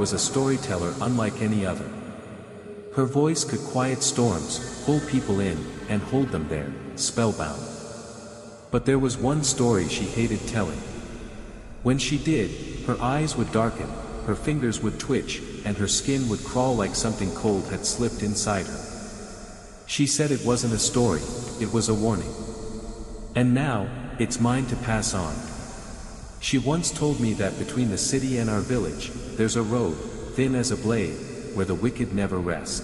was a storyteller unlike any other. Her voice could quiet storms, pull people in, and hold them there, spellbound. But there was one story she hated telling. When she did, her eyes would darken, her fingers would twitch, and her skin would crawl like something cold had slipped inside her. She said it wasn't a story, it was a warning. And now, it's mine to pass on. She once told me that between the city and our village, there's a road, thin as a blade, where the wicked never rest.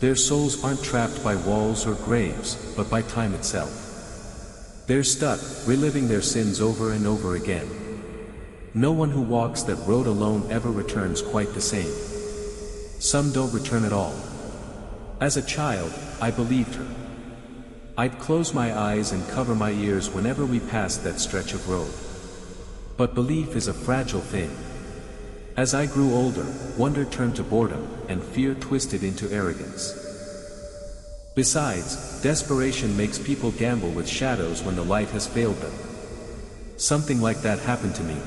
Their souls aren't trapped by walls or graves, but by time itself. They're stuck, reliving their sins over and over again. No one who walks that road alone ever returns quite the same. Some don't return at all. As a child, I believed her. I'd close my eyes and cover my ears whenever we passed that stretch of road. But belief is a fragile thing. As I grew older, wonder turned to boredom, and fear twisted into arrogance. Besides, desperation makes people gamble with shadows when the light has failed them. Something like that happened to me.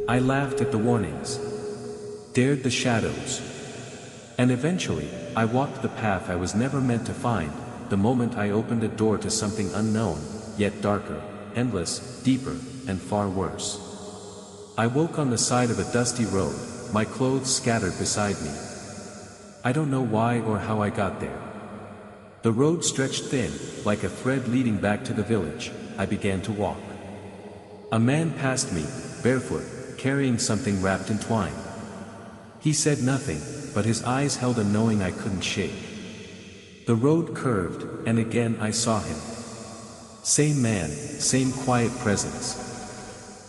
I laughed at the warnings, dared the shadows, and eventually, I walked the path I was never meant to find, the moment I opened a door to something unknown, yet darker, endless, deeper, and far worse. I woke on the side of a dusty road, my clothes scattered beside me. I don't know why or how I got there. The road stretched thin, like a thread leading back to the village. I began to walk. A man passed me, barefoot, carrying something wrapped in twine. He said nothing, but his eyes held a knowing I couldn't shake. The road curved, and again I saw him. Same man, same quiet presence.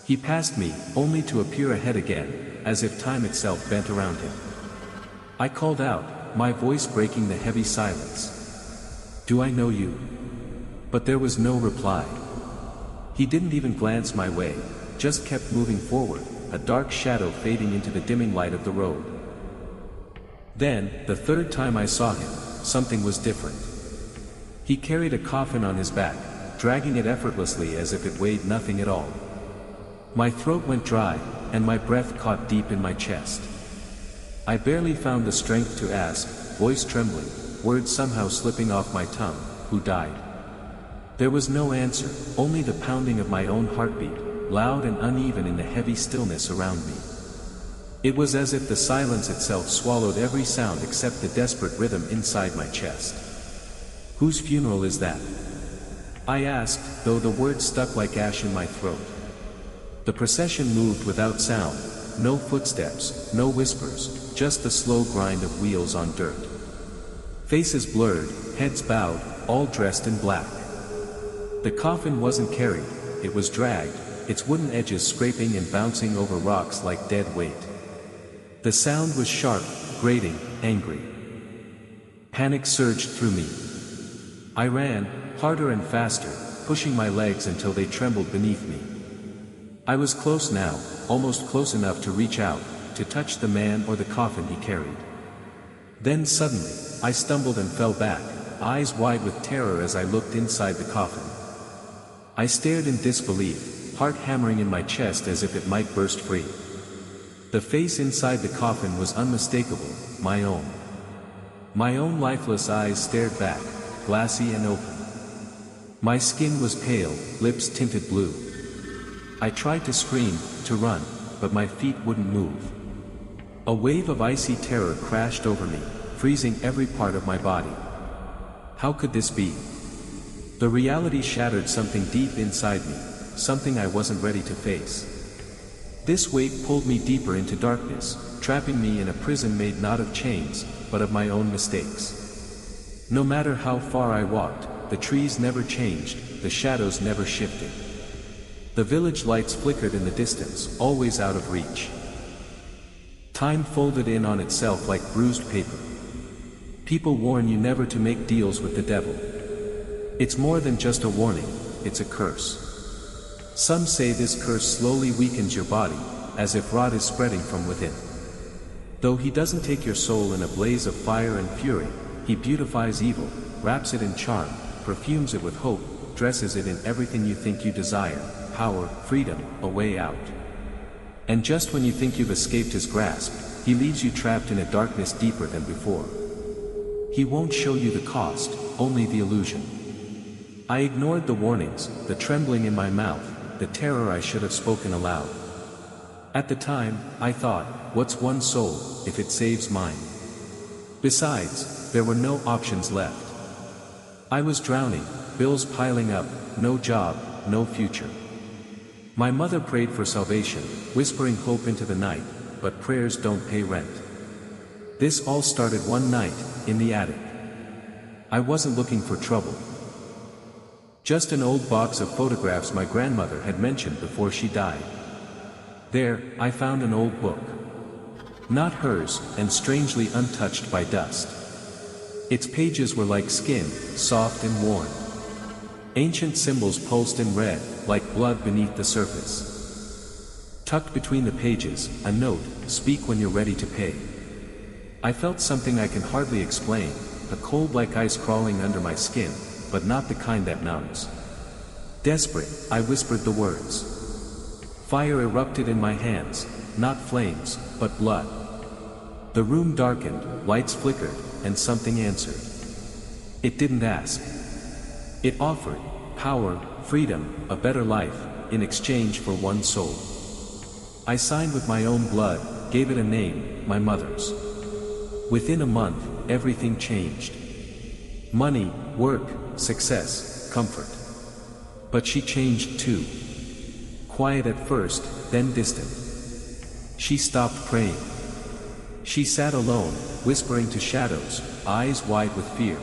He passed me, only to appear ahead again, as if time itself bent around him. I called out, my voice breaking the heavy silence. "Do I know you?" But there was no reply. He didn't even glance my way, just kept moving forward, a dark shadow fading into the dimming light of the road. Then, the third time I saw him, something was different. He carried a coffin on his back, dragging it effortlessly as if it weighed nothing at all. My throat went dry, and my breath caught deep in my chest. I barely found the strength to ask, voice trembling, words somehow slipping off my tongue, "Who died?" There was no answer, only the pounding of my own heartbeat, loud and uneven in the heavy stillness around me. It was as if the silence itself swallowed every sound except the desperate rhythm inside my chest. "Whose funeral is that?" I asked, though the words stuck like ash in my throat. The procession moved without sound, no footsteps, no whispers, just the slow grind of wheels on dirt. Faces blurred, heads bowed, all dressed in black. The coffin wasn't carried, it was dragged, its wooden edges scraping and bouncing over rocks like dead weight. The sound was sharp, grating, angry. Panic surged through me. I ran, harder and faster, pushing my legs until they trembled beneath me. I was close now, almost close enough to reach out, to touch the man or the coffin he carried. Then suddenly, I stumbled and fell back, eyes wide with terror as I looked inside the coffin. I stared in disbelief, heart hammering in my chest as if it might burst free. The face inside the coffin was unmistakable, my own. My own lifeless eyes stared back, glassy and open. My skin was pale, lips tinted blue. I tried to scream, to run, but my feet wouldn't move. A wave of icy terror crashed over me, freezing every part of my body. How could this be? The reality shattered something deep inside me, something I wasn't ready to face. This weight pulled me deeper into darkness, trapping me in a prison made not of chains, but of my own mistakes. No matter how far I walked, the trees never changed, the shadows never shifted. The village lights flickered in the distance, always out of reach. Time folded in on itself like bruised paper. People warn you never to make deals with the devil. It's more than just a warning, it's a curse. Some say this curse slowly weakens your body, as if rot is spreading from within. Though he doesn't take your soul in a blaze of fire and fury, he beautifies evil, wraps it in charm, perfumes it with hope, dresses it in everything you think you desire, power, freedom, a way out. And just when you think you've escaped his grasp, he leaves you trapped in a darkness deeper than before. He won't show you the cost, only the illusion. I ignored the warnings, the trembling in my mouth, the terror I should have spoken aloud. At the time, I thought, what's one soul, if it saves mine? Besides, there were no options left. I was drowning, bills piling up, no job, no future. My mother prayed for salvation, whispering hope into the night, but prayers don't pay rent. This all started one night, in the attic. I wasn't looking for trouble. Just an old box of photographs my grandmother had mentioned before she died. There, I found an old book. Not hers, and strangely untouched by dust. Its pages were like skin, soft and worn. Ancient symbols pulsed in red, like blood beneath the surface. Tucked between the pages, a note, "Speak when you're ready to pay." I felt something I can hardly explain, a cold like ice crawling under my skin, but not the kind that numbs. Desperate, I whispered the words. Fire erupted in my hands, not flames, but blood. The room darkened, lights flickered, and something answered. It didn't ask. It offered power, freedom, a better life, in exchange for one soul. I signed with my own blood, gave it a name, my mother's. Within a month, everything changed. Money, work, success, comfort. But she changed too. Quiet at first, then distant. She stopped praying. She sat alone, whispering to shadows, eyes wide with fear.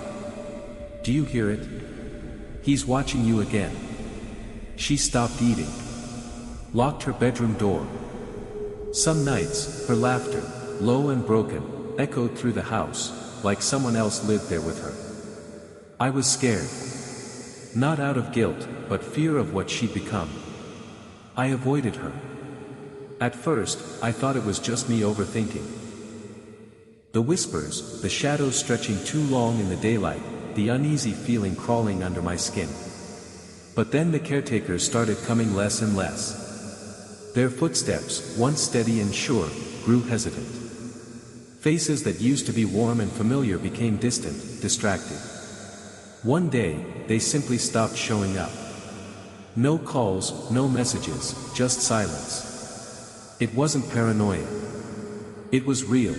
Do you hear it? He's watching you again. She stopped eating. Locked her bedroom door. Some nights, her laughter, low and broken, echoed through the house, like someone else lived there with her. I was scared. Not out of guilt, but fear of what she'd become. I avoided her. At first, I thought it was just me overthinking. The whispers, the shadows stretching too long in the daylight, the uneasy feeling crawling under my skin. But then the caretakers started coming less and less. Their footsteps, once steady and sure, grew hesitant. Faces that used to be warm and familiar became distant, distracted. One day, they simply stopped showing up. No calls, no messages, just silence. It wasn't paranoia. It was real.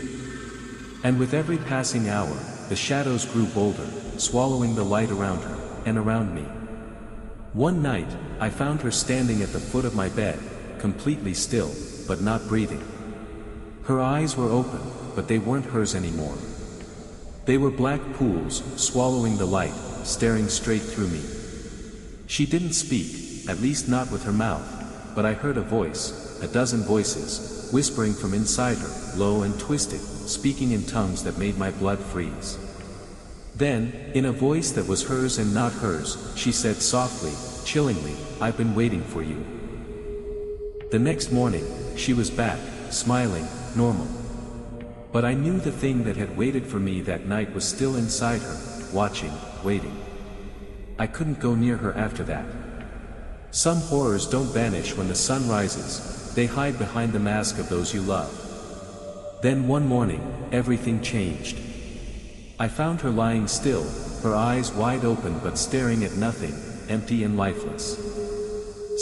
And with every passing hour, the shadows grew bolder, swallowing the light around her, and around me. One night, I found her standing at the foot of my bed, completely still, but not breathing. Her eyes were open, but they weren't hers anymore. They were black pools, swallowing the light, staring straight through me. She didn't speak, at least not with her mouth, but I heard a voice, a dozen voices, whispering from inside her, low and twisted, speaking in tongues that made my blood freeze. Then, in a voice that was hers and not hers, she said softly, chillingly, "I've been waiting for you." The next morning, she was back, smiling, normal. But I knew the thing that had waited for me that night was still inside her, watching, waiting. I couldn't go near her after that. Some horrors don't vanish when the sun rises, they hide behind the mask of those you love. Then one morning, everything changed. I found her lying still, her eyes wide open but staring at nothing, empty and lifeless.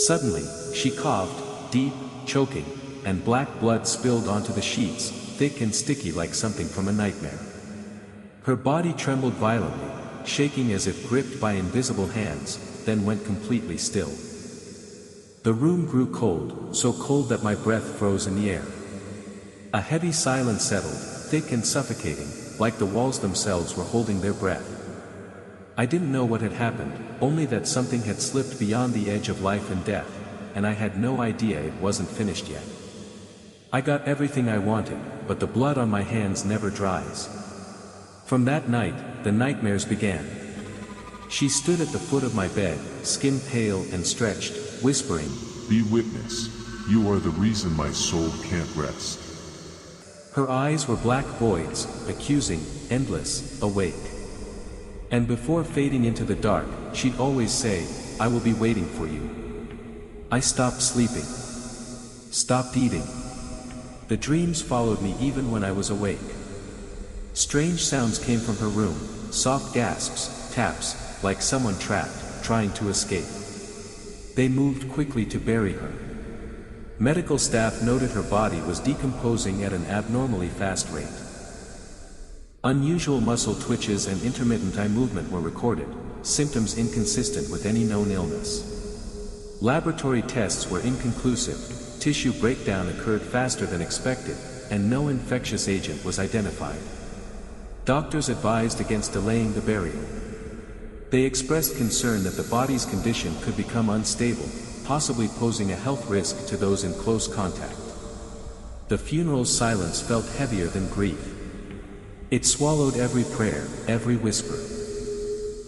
Suddenly, she coughed, deep, choking, and black blood spilled onto the sheets, thick and sticky like something from a nightmare. Her body trembled violently, shaking as if gripped by invisible hands, then went completely still. The room grew cold, so cold that my breath froze in the air. A heavy silence settled, thick and suffocating, like the walls themselves were holding their breath. I didn't know what had happened, only that something had slipped beyond the edge of life and death, and I had no idea it wasn't finished yet. I got everything I wanted, but the blood on my hands never dries. From that night, the nightmares began. She stood at the foot of my bed, skin pale and stretched, whispering, "Be witness. You are the reason my soul can't rest." Her eyes were black voids, accusing, endless, awake. And before fading into the dark, she'd always say, "I will be waiting for you." I stopped sleeping. stopped eating. The dreams followed me even when I was awake. Strange sounds came from her room, soft gasps, taps, like someone trapped, trying to escape. They moved quickly to bury her. Medical staff noted her body was decomposing at an abnormally fast rate. Unusual muscle twitches and intermittent eye movement were recorded, symptoms inconsistent with any known illness. Laboratory tests were inconclusive, tissue breakdown occurred faster than expected, and no infectious agent was identified. Doctors advised against delaying the burial. They expressed concern that the body's condition could become unstable, possibly posing a health risk to those in close contact. The funeral's silence felt heavier than grief. It swallowed every prayer, every whisper.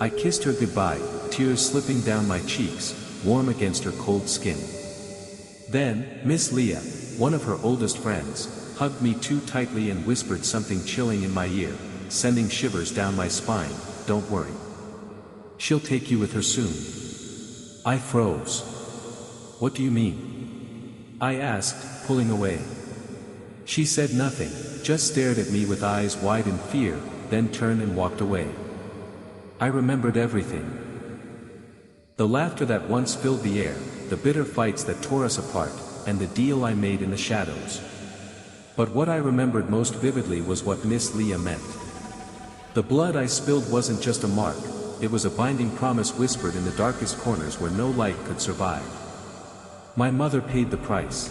I kissed her goodbye, tears slipping down my cheeks, warm against her cold skin. Then, Miss Leah, one of her oldest friends, hugged me too tightly and whispered something chilling in my ear, sending shivers down my spine. "Don't worry. She'll take you with her soon." I froze. "What do you mean?" I asked, pulling away. She said nothing, just stared at me with eyes wide in fear, then turned and walked away. I remembered everything. The laughter that once filled the air, the bitter fights that tore us apart, and the deal I made in the shadows. But what I remembered most vividly was what Miss Leah meant. The blood I spilled wasn't just a mark, it was a binding promise whispered in the darkest corners where no light could survive. My mother paid the price.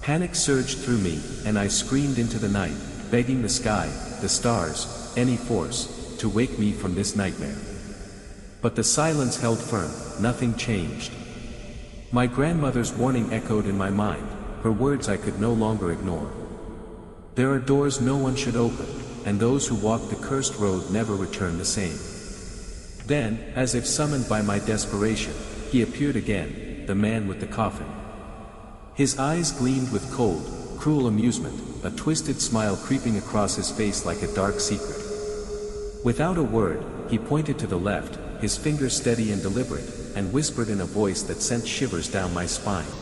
Panic surged through me, and I screamed into the night, begging the sky, the stars, any force, to wake me from this nightmare. But the silence held firm, nothing changed. My grandmother's warning echoed in my mind, her words I could no longer ignore. There are doors no one should open, and those who walk the cursed road never return the same. Then, as if summoned by my desperation, he appeared again, the man with the coffin. His eyes gleamed with cold, cruel amusement, a twisted smile creeping across his face like a dark secret. Without a word, he pointed to the left, his fingers steady and deliberate, and whispered in a voice that sent shivers down my spine.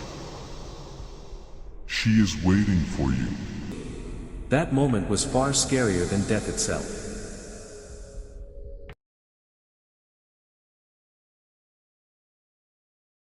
"She is waiting for you." That moment was far scarier than death itself.